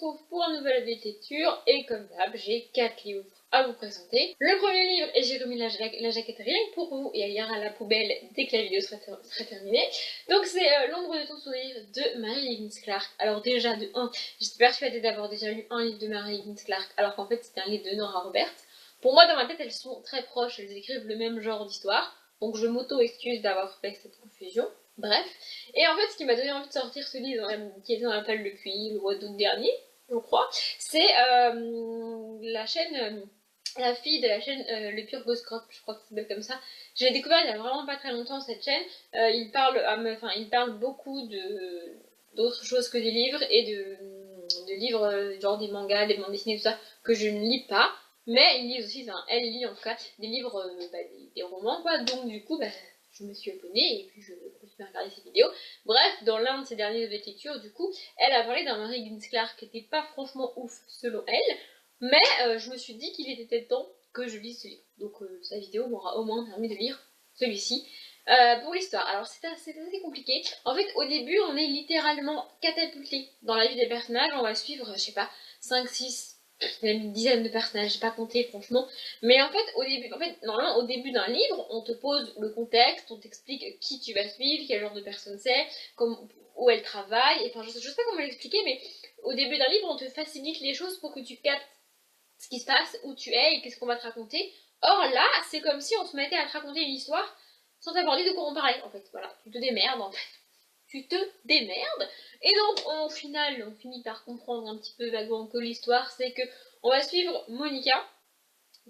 retrouve pour un nouvel update lecture et comme d'hab j'ai 4 livres à vous présenter. Le premier livre, et j'ai remis la jaquette rien que pour vous et elle ira à la poubelle dès que la vidéo sera terminée. Donc c'est L'ombre de ton sourire de Mary Higgins Clark. Alors déjà de 1, j'étais persuadée d'avoir déjà lu un livre de Mary Higgins Clark alors qu'en fait c'était un livre de Nora Roberts. Pour moi dans ma tête elles sont très proches, elles écrivent le même genre d'histoire. Donc je m'auto-excuse d'avoir fait cette confusion. Bref. Et en fait ce qui m'a donné envie de sortir ce livre qui était dans la palle depuis le mois d'août dernier, je crois, c'est la chaîne... la fille de la chaîne Le Pur Ghost Crop, je crois que ça s'appelle comme ça. Je l'ai découvert il y a vraiment pas très longtemps cette chaîne. Il parle beaucoup d'autres choses que des livres et de livres genre des mangas, des bandes dessinées, tout ça, que je ne lis pas. Mais il lit aussi, elle lit en tout cas des livres, des romans quoi. Donc du coup, je me suis abonnée et puis je continue à regarder ses vidéos. Bref, dans l'un de ses derniers lectures, du coup, elle a parlé d'un Mary Higgins Clark qui n'était pas franchement ouf selon elle. Mais je me suis dit qu'il était peut-être temps que je lise ce livre. Donc sa vidéo m'aura au moins permis de lire celui-ci. Pour l'histoire, alors c'est assez compliqué. En fait, au début, on est littéralement catapulté dans la vie des personnages. On va suivre, je sais pas, 5, 6, même une dizaine de personnages, j'ai pas compté franchement. Mais en fait, normalement, au début d'un livre, on te pose le contexte, on t'explique qui tu vas suivre, quel genre de personne c'est, où elle travaille. Enfin, je sais pas comment l'expliquer, mais au début d'un livre, on te facilite les choses pour que tu captes ce qui se passe, où tu es et qu'est-ce qu'on va te raconter. Or là, c'est comme si on se mettait à te raconter une histoire sans t'avoir dit de quoi on parlait, en fait. Voilà, tu te démerdes, en fait. Tu te démerdes. Et donc, au final, on finit par comprendre un petit peu vaguement que l'histoire, c'est que on va suivre Monica,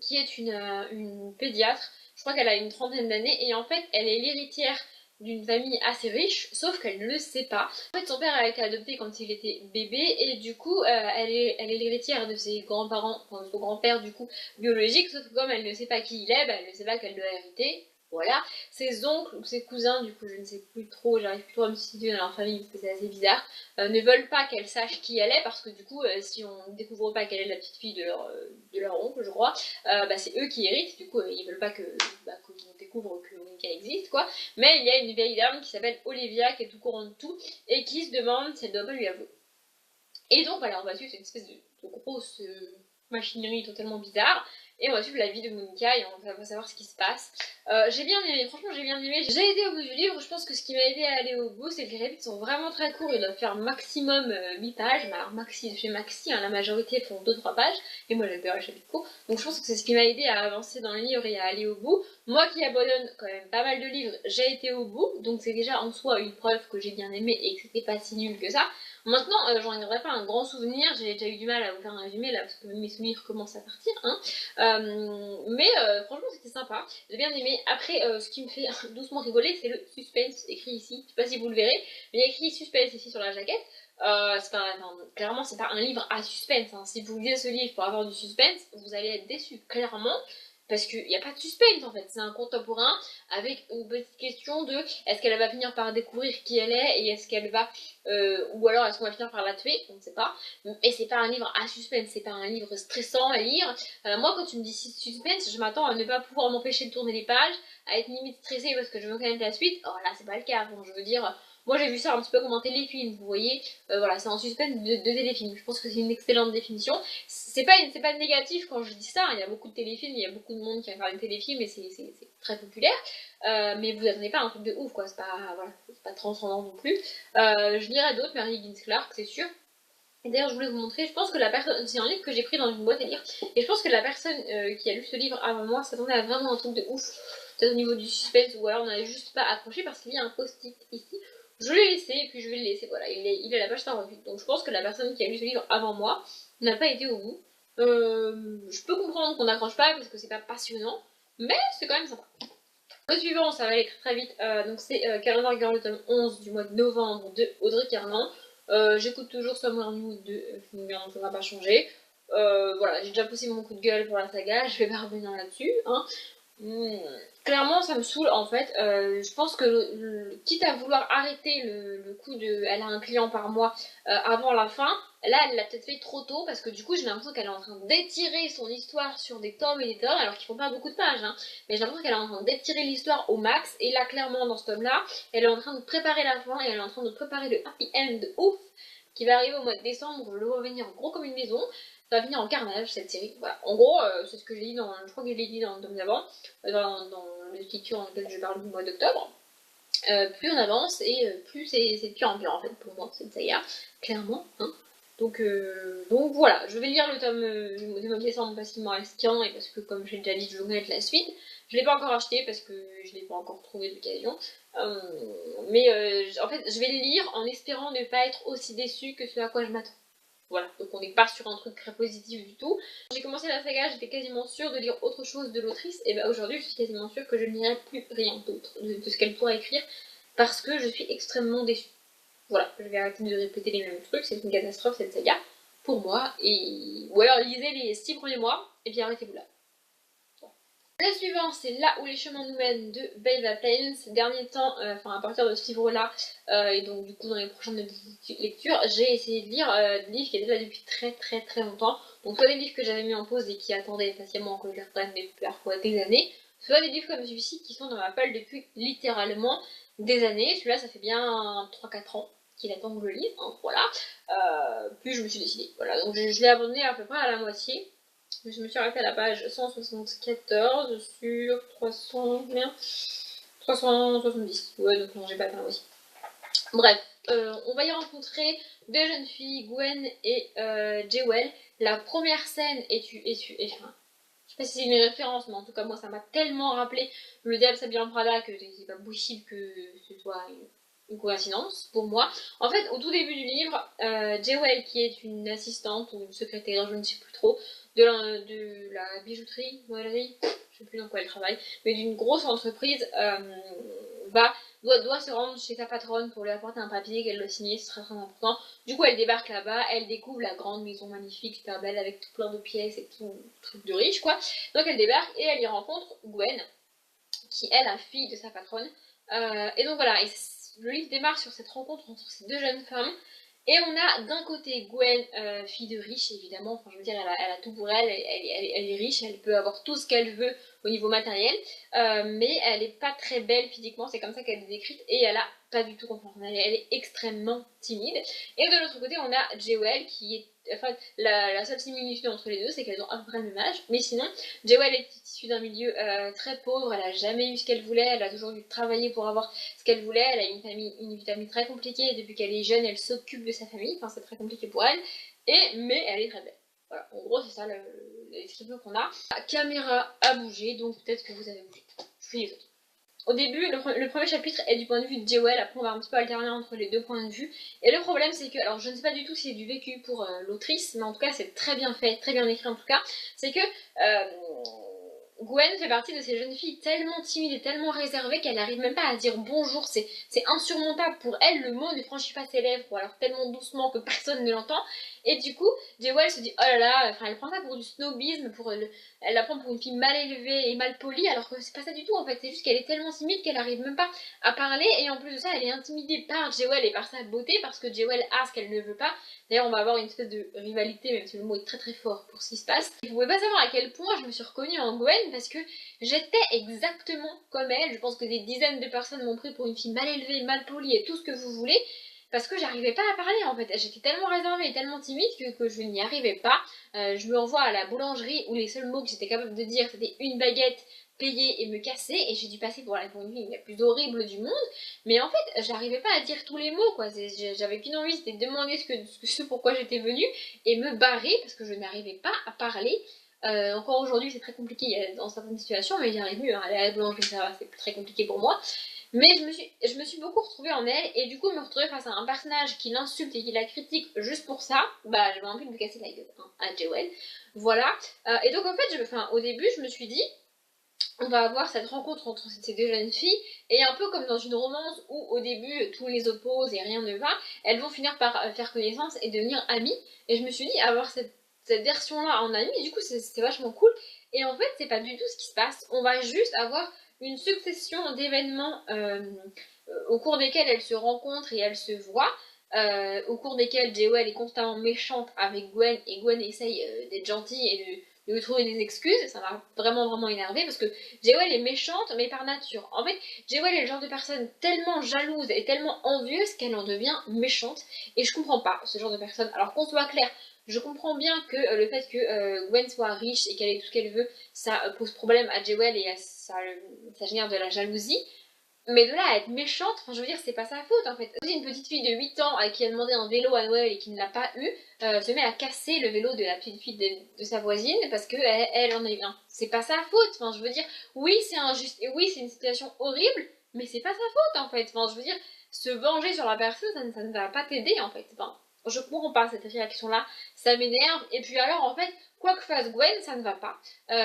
qui est une pédiatre. Je crois qu'elle a une trentaine d'années, et en fait, elle est l'héritière d'une famille assez riche, sauf qu'elle ne le sait pas. En fait, son père a été adopté quand il était bébé, et du coup, elle est l'héritière de ses grands-parents, enfin de son grand-père du coup, biologique, sauf que comme elle ne sait pas qui il est, elle ne sait pas qu'elle doit hériter. Voilà, ses oncles ou ses cousins, du coup je ne sais plus trop, j'arrive plus trop à me situer dans leur famille parce que c'est assez bizarre, ne veulent pas qu'elle sache qui elle est parce que du coup si on ne découvre pas qu'elle est la petite fille de leur oncle je crois, c'est eux qui héritent, du coup ils veulent pas que qu'on découvre que Monica existe quoi. Mais il y a une vieille dame qui s'appelle Olivia qui est tout courant de tout et qui se demande si elle doit pas lui avouer. Et donc voilà, on va suivre cette espèce de grosse machinerie totalement bizarre. Et on va suivre la vie de Monica et on va savoir ce qui se passe. J'ai bien aimé, franchement j'ai bien aimé. J'ai aidé au bout du livre, je pense que ce qui m'a aidé à aller au bout, c'est que les chapitres sont vraiment très courts. Ils doivent faire maximum 8 pages. Alors chez Maxi, la majorité font 2-3 pages. Et moi j'adore les chapitres courts. Donc je pense que c'est ce qui m'a aidé à avancer dans le livre et à aller au bout. Moi qui abandonne quand même pas mal de livres, j'ai été au bout. Donc c'est déjà en soi une preuve que j'ai bien aimé et que c'était pas si nul que ça. Maintenant, j'en garderai pas un grand souvenir, j'ai déjà eu du mal à vous faire un résumé là parce que mes souvenirs commencent à partir, hein. Mais franchement c'était sympa, j'ai bien aimé. Après ce qui me fait doucement rigoler c'est le suspense écrit ici, je sais pas si vous le verrez, mais il y a écrit suspense ici sur la jaquette. Clairement c'est pas un livre à suspense, hein. Si vous lisez ce livre pour avoir du suspense, vous allez être déçu, clairement. Parce qu'il n'y a pas de suspense en fait, c'est un contemporain avec une petite question de est-ce qu'elle va finir par découvrir qui elle est et est-ce qu'elle va ou alors est-ce qu'on va finir par la tuer, on ne sait pas. Et c'est pas un livre à suspense, c'est pas un livre stressant à lire. Moi quand tu me dis suspense, je m'attends à ne pas pouvoir m'empêcher de tourner les pages, à être limite stressée parce que je veux connaître la suite. Oh là c'est pas le cas, bon, je veux dire, moi j'ai vu ça un petit peu comme un téléfilm, vous voyez, voilà, c'est un suspense de téléfilm, je pense que c'est une excellente définition. C'est pas négatif quand je dis ça, il y a beaucoup de téléfilms, il y a beaucoup de monde qui regarde des téléfilms et c'est très populaire, mais vous attendez pas un truc de ouf quoi, c'est pas transcendant non plus. Je lirai d'autres, Mary Higgins Clark, c'est sûr. Et d'ailleurs, je voulais vous montrer, je pense que la personne, c'est un livre que j'ai pris dans une boîte à lire, et je pense que la personne qui a lu ce livre avant moi s'attendait à vraiment un truc de ouf, peut-être au niveau du suspense, ou alors on n'avait juste pas accroché parce qu'il y a un post-it ici. Je l'ai laissé, et puis je vais le laisser, voilà, il est à la page 48. Donc je pense que la personne qui a lu ce livre avant moi n'a pas été au bout. Je peux comprendre qu'on n'accroche pas parce que c'est pas passionnant, mais c'est quand même sympa. Le suivant, ça va aller très vite, donc c'est Calendar Girl, le tome 11 du mois de novembre de Audrey Carnan. J'écoute toujours Somewhere New de Finnegan, ça n'a pas changé. Voilà, j'ai déjà poussé mon coup de gueule pour la saga, je vais pas revenir là-dessus, hein. Clairement ça me saoule en fait, je pense que quitte à vouloir arrêter le coup de elle a un client par mois avant la fin, là elle l'a peut-être fait trop tôt parce que du coup j'ai l'impression qu'elle est en train d'étirer son histoire sur des tomes et des tomes alors qu'ils font pas beaucoup de pages, hein, mais j'ai l'impression qu'elle est en train d'étirer l'histoire au max et là clairement dans ce tome là elle est en train de préparer la fin et elle est en train de préparer le happy end de ouf. qui va arriver au mois de décembre. Je le vois venir gros comme une maison. Ça va finir en carnage cette série. Voilà. En gros, c'est ce que j'ai dit dans. Je crois que je l'ai dit dans le tome d'avant, dans les lectures dans lesquelles je parle du mois d'octobre. Plus on avance et plus c'est de pire en pire en fait pour moi cette saga, clairement. Hein. Donc voilà, je vais lire le tome du mois de décembre parce qu'il m'en reste qu'un et parce que comme j'ai déjà dit je veux connaître la suite. Je l'ai pas encore acheté parce que je l'ai pas encore trouvé d'occasion. Mais en fait je vais le lire en espérant ne pas être aussi déçue que ce à quoi je m'attends. Voilà, donc on n'est pas sur un truc très positif du tout. J'ai commencé la saga, j'étais quasiment sûre de lire autre chose de l'autrice, et bah aujourd'hui je suis quasiment sûre que je ne lirai plus rien d'autre de ce qu'elle pourra écrire, parce que je suis extrêmement déçue. Voilà, je vais arrêter de répéter les mêmes trucs, c'est une catastrophe cette saga, pour moi, ou alors lisez les 6 premiers mois, et puis arrêtez-vous là. Le suivant, c'est Là où les chemins nous mènent de Belva Plains. Ces derniers temps, à partir de ce livre-là, et donc du coup dans les prochaines lectures, j'ai essayé de lire des livres qui étaient là depuis très longtemps. Donc soit des livres que j'avais mis en pause et qui attendaient patiemment que je les reprenne parfois des années, soit des livres comme celui-ci qui sont dans ma palle depuis littéralement des années. Celui-là, ça fait bien 3-4 ans qu'il attend que je le lise, hein, voilà. Puis je me suis décidée, voilà. Donc je l'ai abandonné à peu près à la moitié. Je me suis arrêtée à la page 174 sur 370. Ouais, donc non, j'ai pas atteint aussi. Bref, on va y rencontrer deux jeunes filles, Gwen et Jewel. La première scène je sais pas si c'est une référence, mais en tout cas, moi, ça m'a tellement rappelé le Diable s'habille en Prada que c'est pas possible que ce soit une coïncidence pour moi. En fait, au tout début du livre, Jewel, qui est une assistante ou une secrétaire, je ne sais plus trop, de la bijouterie, joaillerie, je sais plus dans quoi elle travaille, mais d'une grosse entreprise, doit se rendre chez sa patronne pour lui apporter un papier qu'elle doit signer, c'est très important. Du coup, elle débarque là-bas, elle découvre la grande maison magnifique, super belle, avec tout plein de pièces et tout, truc de riche, quoi. Donc elle débarque et elle y rencontre Gwen, qui est la fille de sa patronne. Et donc voilà, le livre démarre sur cette rencontre entre ces deux jeunes femmes. Et on a d'un côté Gwen, fille de riche évidemment, enfin je veux dire elle a tout pour elle, elle est riche, elle peut avoir tout ce qu'elle veut au niveau matériel, mais elle est pas très belle physiquement, c'est comme ça qu'elle est décrite, et elle a pas du tout confiance en elle, elle est extrêmement timide. Et de l'autre côté on a Jewel qui est, enfin la seule similitude entre les deux c'est qu'elles ont à peu près le même âge, mais sinon Jewel est issue d'un milieu très pauvre, elle a jamais eu ce qu'elle voulait, elle a toujours dû travailler pour avoir ce qu'elle voulait, elle a une vie de famille très compliquée, et depuis qu'elle est jeune elle s'occupe de sa famille, enfin c'est très compliqué pour elle, mais elle est très belle. Voilà, en gros c'est ça la description qu'on a. La caméra a bougé, donc peut-être que vous avez bougé. Je fais les autres. Au début, le premier chapitre est du point de vue de Jewel, après on va un petit peu alterner entre les deux points de vue. Et le problème c'est que, alors je ne sais pas du tout si c'est du vécu pour l'autrice, mais en tout cas c'est très bien fait, très bien écrit en tout cas, c'est que Gwen fait partie de ces jeunes filles tellement timides et tellement réservées qu'elle n'arrive même pas à dire bonjour, c'est insurmontable pour elle, le mot ne franchit pas ses lèvres, ou alors tellement doucement que personne ne l'entend, et du coup, Jewel se dit oh là là, enfin elle prend ça pour du snobisme, elle la prend pour une fille mal élevée et mal polie, alors que c'est pas ça du tout en fait, c'est juste qu'elle est tellement timide qu'elle n'arrive même pas à parler, et en plus de ça, elle est intimidée par Jewel et par sa beauté, parce que Jewel a ce qu'elle ne veut pas. D'ailleurs, on va avoir une espèce de rivalité, même si le mot est très fort pour ce qui se passe. Vous pouvez pas savoir à quel point je me suis reconnue en Gwen, parce que j'étais exactement comme elle. Je pense que des dizaines de personnes m'ont pris pour une fille mal élevée, mal polie et tout ce que vous voulez, parce que j'arrivais pas à parler en fait. J'étais tellement réservée et tellement timide que je n'y arrivais pas. Je me renvoie à la boulangerie où les seuls mots que j'étais capable de dire c'était une baguette, payer et me casser, et j'ai dû passer pour une fille la plus horrible du monde, mais en fait j'arrivais pas à dire tous les mots quoi, j'avais qu'une envie, c'était de demander ce pourquoi j'étais venue et me barrer parce que je n'arrivais pas à parler. Encore aujourd'hui c'est très compliqué dans certaines situations, mais j'y arrive mieux, hein. Aller à la boulangerie ça va, c'est très compliqué pour moi, mais je me suis beaucoup retrouvée en elle, et du coup me retrouver face à un personnage qui l'insulte et qui la critique juste pour ça, bah j'avais envie de me casser la gueule, hein, à Jewel, voilà. Et donc en fait au début je me suis dit on va avoir cette rencontre entre ces deux jeunes filles, et un peu comme dans une romance où au début tout les oppose et rien ne va, elles vont finir par faire connaissance et devenir amies, et je me suis dit avoir cette version-là en amie, et du coup c'est vachement cool, et en fait c'est pas du tout ce qui se passe, on va juste avoir une succession d'événements au cours desquels elles se rencontrent et elles se voient, au cours desquels Jewel est constamment méchante avec Gwen, et Gwen essaye d'être gentille et de lui trouver des excuses, ça m'a vraiment énervé parce que Jewel est méchante mais par nature. En fait, Jewel est le genre de personne tellement jalouse et tellement envieuse qu'elle en devient méchante et je comprends pas ce genre de personne. Alors qu'on soit clair, je comprends bien que le fait que Gwen soit riche et qu'elle ait tout ce qu'elle veut, ça pose problème à Jewel et ça génère de la jalousie. Mais de là à être méchante, enfin je veux dire, c'est pas sa faute en fait. Aussi, une petite fille de 8 ans à qui a demandé un vélo à Noël et qui ne l'a pas eu, se met à casser le vélo de la petite fille de sa voisine parce qu'elle en a eu un. C'est pas sa faute, enfin je veux dire, oui c'est injuste et oui c'est une situation horrible, mais c'est pas sa faute en fait. Enfin je veux dire, se venger sur la personne, ça ne va pas t'aider en fait. Enfin, je comprends pas cette réaction-là, ça m'énerve. Et puis alors en fait, quoi que fasse Gwen, ça ne va pas.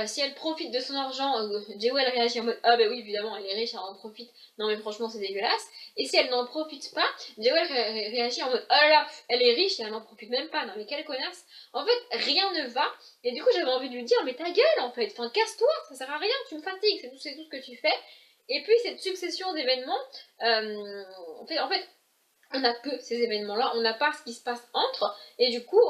Si elle profite de son argent, Jewel réagit en mode ah bah oui évidemment elle est riche, elle en profite. Non mais franchement c'est dégueulasse. Et si elle n'en profite pas, Jewel réagit en mode oh là là, elle est riche et elle n'en profite même pas. Non mais quelle connasse. En fait rien ne va. Et du coup j'avais envie de lui dire mais ta gueule en fait. Enfin casse-toi, ça sert à rien, tu me fatigues, c'est tout ce que tu fais. Et puis cette succession d'événements, en fait on n'a que ces événements-là, on n'a pas ce qui se passe entre, et du coup,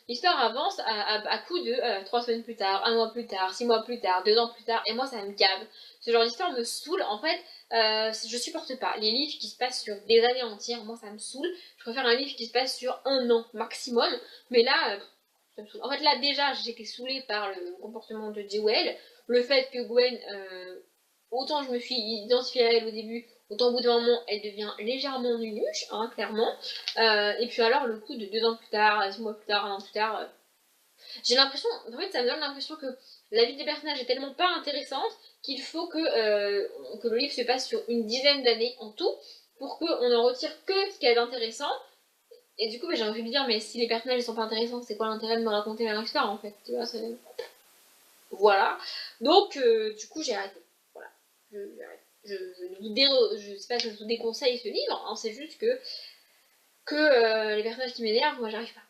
l'histoire avance à coup de 3 semaines plus tard, 1 mois plus tard, 6 mois plus tard, 2 ans plus tard, et moi ça me gave. Ce genre d'histoire me saoule, en fait, je supporte pas. Les livres qui se passent sur des années entières, moi ça me saoule. Je préfère un livre qui se passe sur 1 an maximum, mais là, ça me saoule. En fait, là déjà, j'étais saoulée par le comportement de Jewel, le fait que Gwen, autant je me suis identifiée à elle au début, autant au bout d'un moment, elle devient légèrement nunuche, hein, clairement. Et puis alors, le coup de 2 ans plus tard, 6 mois plus tard, 1 an plus tard, j'ai l'impression, en fait, ça me donne l'impression que la vie des personnages est tellement pas intéressante qu'il faut que le livre se passe sur une dizaine d'années en tout, pour qu'on ne retire que ce qu'il y a d'intéressant. Et du coup, j'ai envie de dire, mais si les personnages ne sont pas intéressants, c'est quoi l'intérêt de me raconter leur histoire, en fait, tu vois, voilà. Donc, du coup, j'ai arrêté. Voilà. Je sais pas si je vous déconseille ce livre, hein, c'est juste que les personnages qui m'énervent, moi j'arrive pas.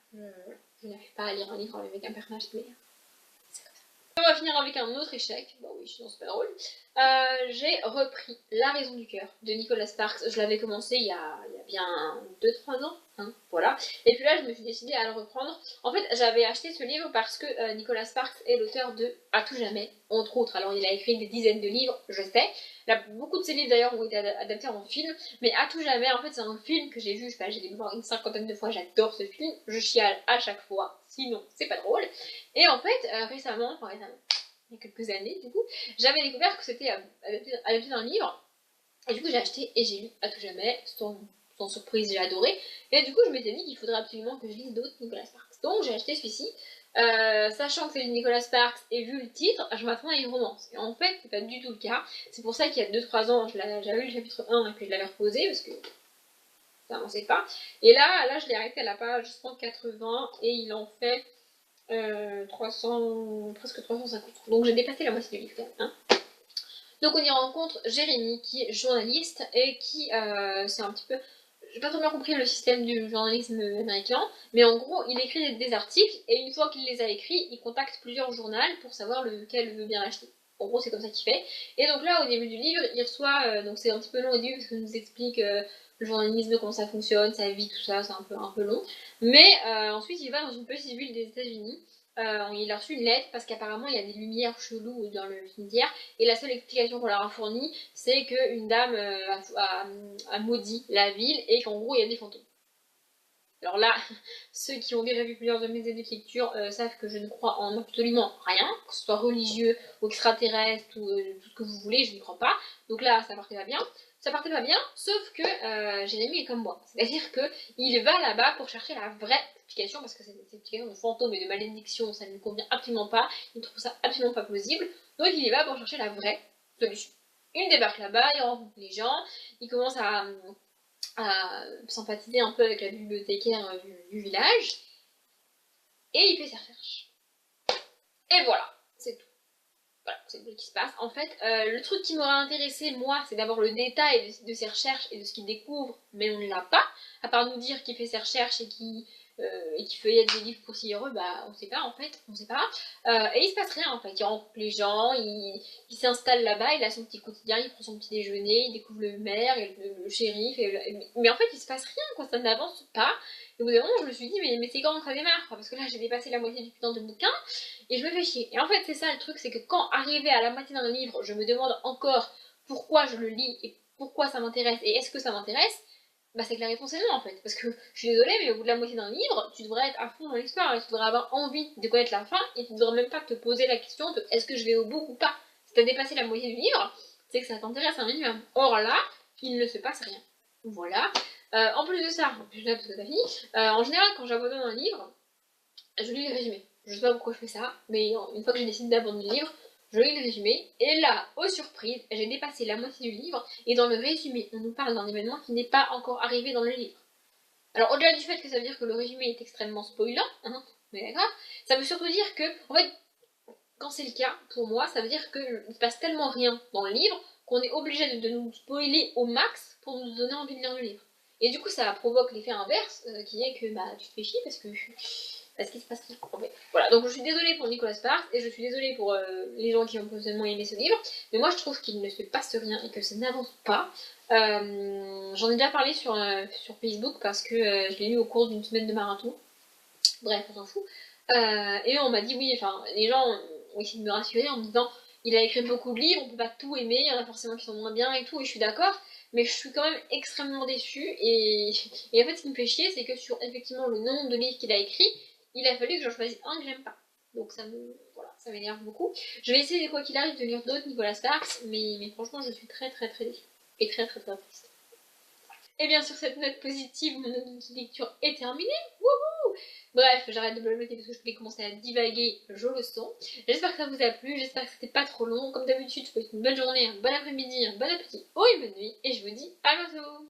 Je n'arrive pas à lire un livre avec un personnage qui m'énerve. C'est comme ça. On va finir avec un autre échec. Bah oui, sinon c'est pas drôle. J'ai repris La raison du cœur de Nicholas Sparks. Je l'avais commencé il y a bien 2-3 ans. Hein, voilà. Et puis là, je me suis décidée à le reprendre. En fait, j'avais acheté ce livre parce que Nicholas Sparks est l'auteur de À tout jamais, entre autres. Alors, il a écrit des dizaines de livres, je sais. Là, beaucoup de ses livres d'ailleurs ont été adaptés en film. Mais À tout jamais, en fait, c'est un film que j'ai vu, j'ai dû le voir une 50aine de fois. J'adore ce film. Je chiale à chaque fois. Sinon, c'est pas drôle. Et en fait, récemment, il y a quelques années du coup, j'avais découvert que c'était adapté d'un livre. Et du coup, j'ai acheté et j'ai lu À tout jamais, sans surprise, j'ai adoré. Et du coup, je m'étais dit qu'il faudrait absolument que je lise d'autres Nicholas Sparks. Donc, j'ai acheté celui-ci. Sachant que c'est du Nicholas Sparks et vu le titre, je m'attendais à une romance. Et en fait, c'est pas du tout le cas. C'est pour ça qu'il y a 2-3 ans, j'avais lu le chapitre 1 et puis je l'avais reposé parce que ça n'avançait pas. Et là, je l'ai arrêté à la page 180 et il en fait presque 350. Donc j'ai dépassé la moitié du livre quand même. Hein. Donc on y rencontre Jérémy qui est journaliste et qui c'est un petit peu... J'ai pas trop bien compris le système du journalisme américain, mais en gros il écrit des articles et une fois qu'il les a écrits, il contacte plusieurs journaux pour savoir lequel il veut bien acheter. En gros c'est comme ça qu'il fait. Et donc là au début du livre, il reçoit, donc c'est un petit peu long au début parce qu'il nous explique le journalisme, comment ça fonctionne, sa vie, tout ça, c'est un peu long. Mais ensuite il va dans une petite ville des États-Unis. Il a reçu une lettre parce qu'apparemment il y a des lumières cheloues dans le cimetière et la seule explication qu'on leur a fournie c'est qu'une dame a maudit la ville et qu'en gros il y a des fantômes. Alors là, ceux qui ont déjà vu plusieurs de mes aides de lecture savent que je ne crois en absolument rien, que ce soit religieux ou extraterrestre ou tout ce que vous voulez, je n'y crois pas. Donc là, ça partait pas bien. Ça partait pas bien, sauf que Jérémy est comme moi. C'est-à-dire qu'il va là-bas pour chercher la vraie explication, parce que cette explication de fantômes et de malédiction, ça ne lui convient absolument pas. Il trouve ça absolument pas plausible. Donc il y va pour chercher la vraie solution. Il débarque là-bas, il rencontre les gens, il commence à sympathiser un peu avec la bibliothécaire du village, et il fait ses recherches. Et voilà, c'est tout. Voilà, c'est tout ce qui se passe. En fait, le truc qui m'aurait intéressé, moi, c'est d'avoir le détail de ses recherches et de ce qu'il découvre, mais on ne l'a pas, à part nous dire qu'il fait ses recherches et qu'il et qui feuillette des livres pour 6 €, bah on sait pas en fait, on sait pas. Et il se passe rien en fait, il rencontre les gens, il s'installe là-bas, il a son petit quotidien, il prend son petit déjeuner, il découvre le maire, et le shérif, mais en fait il se passe rien quoi, ça n'avance pas. Et au bout d'un moment je me suis dit mais c'est quand ça démarre quoi, parce que là j'ai dépassé la moitié du putain de bouquin et je me fais chier. Et en fait c'est ça le truc, c'est que quand arrivé à la moitié d'un livre, je me demande encore pourquoi je le lis et pourquoi ça m'intéresse et est-ce que ça m'intéresse, bah c'est que la réponse est non en fait. Parce que je suis désolée, mais au bout de la moitié d'un livre, tu devrais être à fond dans l'histoire, et tu devrais avoir envie de connaître la fin, et tu devrais même pas te poser la question de est-ce que je vais au bout ou pas. Si t'as dépassé la moitié du livre, c'est que ça t'intéresse un minimum. Or là, il ne se passe rien. Voilà. En plus de ça, en plus de ça parce que t'as fini, en général quand j'abandonne un livre, je lis le résumé. Je sais pas pourquoi je fais ça, mais une fois que j'ai décidé d'abandonner le livre, je lis le résumé, et là, aux surprises, j'ai dépassé la moitié du livre, et dans le résumé, on nous parle d'un événement qui n'est pas encore arrivé dans le livre. Alors, au-delà du fait que ça veut dire que le résumé est extrêmement spoilant, hein, mais d'accord, ça veut surtout dire que, en fait, quand c'est le cas, pour moi, ça veut dire qu'il ne se passe tellement rien dans le livre qu'on est obligé de nous spoiler au max pour nous donner envie de lire le livre. Et du coup, ça provoque l'effet inverse, qui est que bah, tu te fais chier parce qu'il se passe rien. En fait. Voilà, donc je suis désolée pour Nicolas Sparks et je suis désolée pour les gens qui ont potentiellement aimé ce livre, mais moi je trouve qu'il ne se passe rien et que ça n'avance pas. J'en ai déjà parlé sur Facebook parce que je l'ai lu au cours d'une semaine de marathon. Bref, on s'en fout. Et on m'a dit oui, enfin, les gens ont essayé de me rassurer en me disant il a écrit beaucoup de livres, on peut pas tout aimer, il y en a forcément qui sont moins bien et tout, et je suis d'accord, mais je suis quand même extrêmement déçue. Et en fait, ce qui me fait chier, c'est que sur effectivement le nombre de livres qu'il a écrit, il a fallu que j'en choisisse un que j'aime pas. Donc voilà, ça m'énerve beaucoup. Je vais essayer, quoi qu'il arrive, de lire d'autres Nicolas Sparks, mais franchement, je suis très très très déçue. Et très très très triste. Et bien sur cette note positive, mon lecture est terminée. Wouhou! Bref, j'arrête de blablater parce que je voulais commencer à divaguer, je le sens. J'espère que ça vous a plu, j'espère que c'était pas trop long. Comme d'habitude, je vous souhaite une bonne journée, un bon après-midi, un bon appétit ou une bonne nuit. Et je vous dis à bientôt!